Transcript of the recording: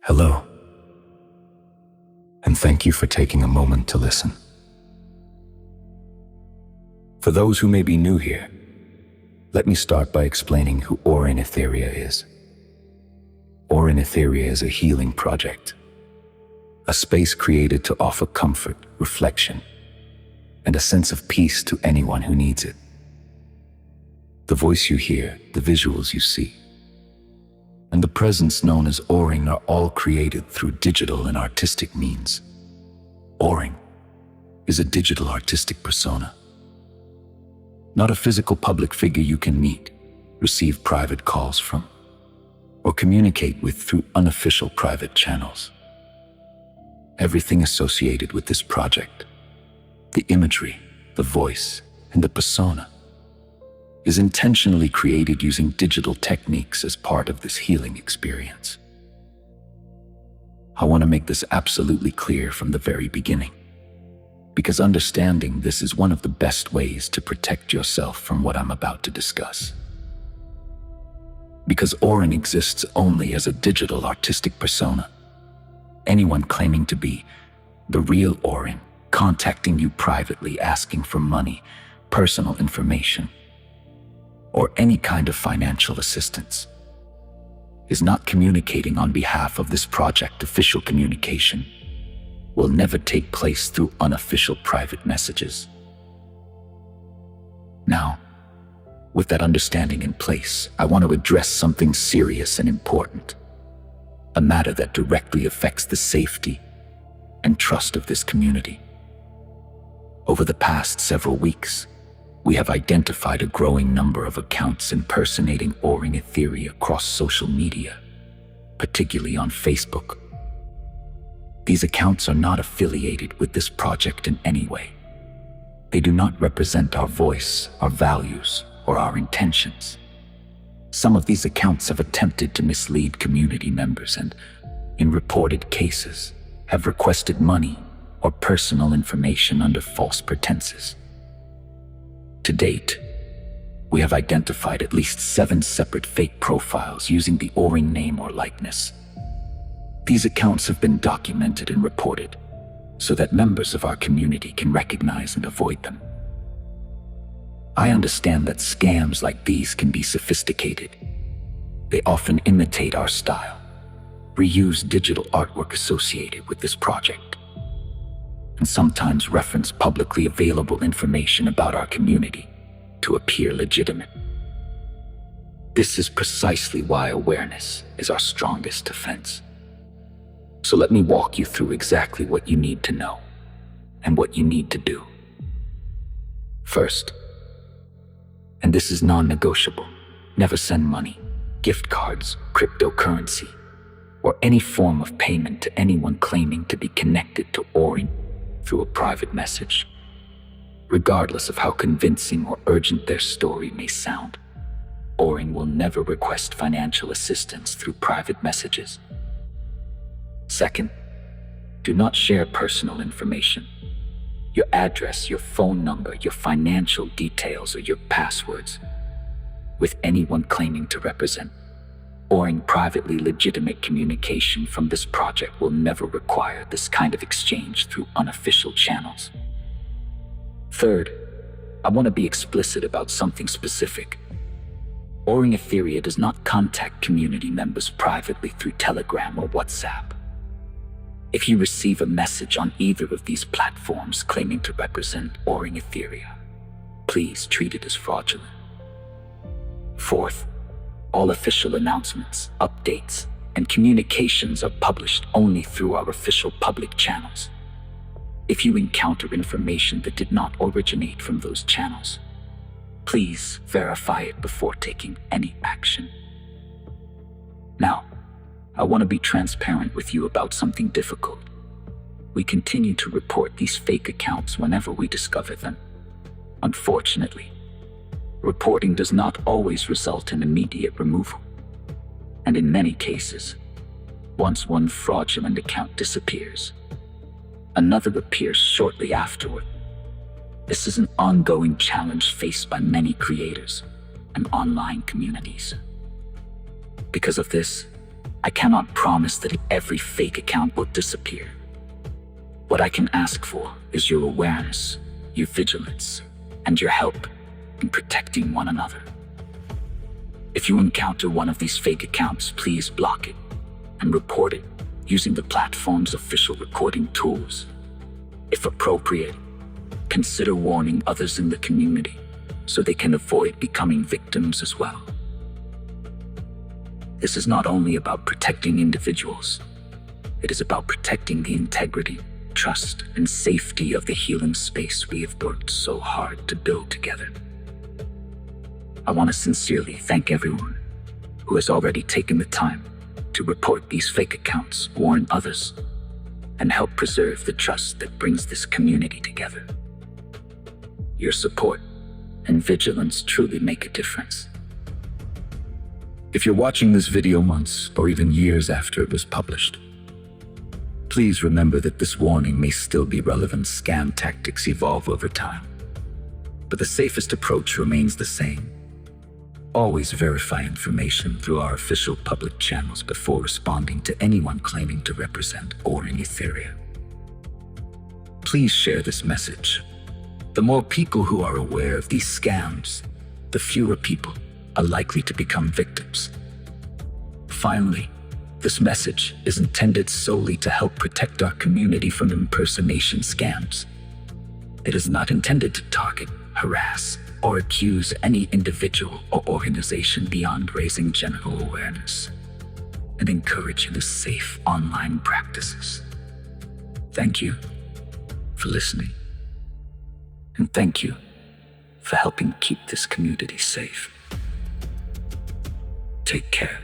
Hello, and thank you for taking a moment to listen. For those who may be new here, let me start by explaining who Oryn Etheria is. Oryn Etheria is a healing project, a space created to offer comfort, reflection, and a sense of peace to anyone who needs it. The voice you hear, the visuals you see, and the presence known as Orin are all created through digital and artistic means. Orin is a digital artistic persona, not a physical public figure you can meet, receive private calls from, or communicate with through unofficial private channels. Everything associated with this project, the imagery, the voice, and the persona, is intentionally created using digital techniques as part of this healing experience. I want to make this absolutely clear from the very beginning, because understanding this is one of the best ways to protect yourself from what I'm about to discuss. Because Orin exists only as a digital artistic persona, anyone claiming to be the real Orin, contacting you privately asking for money, personal information, or any kind of financial assistance, is not communicating on behalf of this project. Official communication will never take place through unofficial private messages. Now, with that understanding in place, I want to address something serious and important, a matter that directly affects the safety and trust of this community. Over the past several weeks, we have identified a growing number of accounts impersonating Oryn Etheria across social media, particularly on Facebook. These accounts are not affiliated with this project in any way. They do not represent our voice, our values, or our intentions. Some of these accounts have attempted to mislead community members and, in reported cases, have requested money or personal information under false pretenses. To date, we have identified at least 7 separate fake profiles using the Orin name or likeness. These accounts have been documented and reported so that members of our community can recognize and avoid them. I understand that scams like these can be sophisticated. They often imitate our style, reuse digital artwork associated with this project, and sometimes reference publicly available information about our community to appear legitimate. This is precisely why awareness is our strongest defense. So let me walk you through exactly what you need to know and what you need to do. First, and this is non-negotiable, never send money, gift cards, cryptocurrency, or any form of payment to anyone claiming to be connected to Orin through a private message, regardless of how convincing or urgent their story may sound. Orin will never request financial assistance through private messages. Second, do not share personal information. Your address, your phone number, your financial details, or your passwords with anyone claiming to represent Orin. Privately legitimate communication from this project will never require this kind of exchange through unofficial channels. Third, I want to be explicit about something specific. Oryn Etheria does not contact community members privately through Telegram or WhatsApp. If you receive a message on either of these platforms claiming to represent Oryn Etheria, please treat it as fraudulent. Fourth, all official announcements, updates, and communications are published only through our official public channels. If you encounter information that did not originate from those channels, please verify it before taking any action. Now, I want to be transparent with you about something difficult. We continue to report these fake accounts whenever we discover them. Unfortunately, reporting does not always result in immediate removal. And in many cases, once one fraudulent account disappears, another appears shortly afterward. This is an ongoing challenge faced by many creators and online communities. Because of this, I cannot promise that every fake account will disappear. What I can ask for is your awareness, your vigilance, and your help in protecting one another. If you encounter one of these fake accounts, please block it and report it using the platform's official recording tools. If appropriate, consider warning others in the community so they can avoid becoming victims as well. This is not only about protecting individuals, it is about protecting the integrity, trust, and safety of the healing space we have worked so hard to build together. I want to sincerely thank everyone who has already taken the time to report these fake accounts, warn others, and help preserve the trust that brings this community together. Your support and vigilance truly make a difference. If you're watching this video months or even years after it was published, please remember that this warning may still be relevant. Scam tactics evolve over time, but the safest approach remains the same. Always verify information through our official public channels before responding to anyone claiming to represent Oryn Etheria. Please share this message. The more people who are aware of these scams, the fewer people are likely to become victims. Finally, this message is intended solely to help protect our community from impersonation scams. It is not intended to target, harass, or accuse any individual or organization beyond raising general awareness and encouraging the safe online practices. Thank you for listening, and thank you for helping keep this community safe. Take care.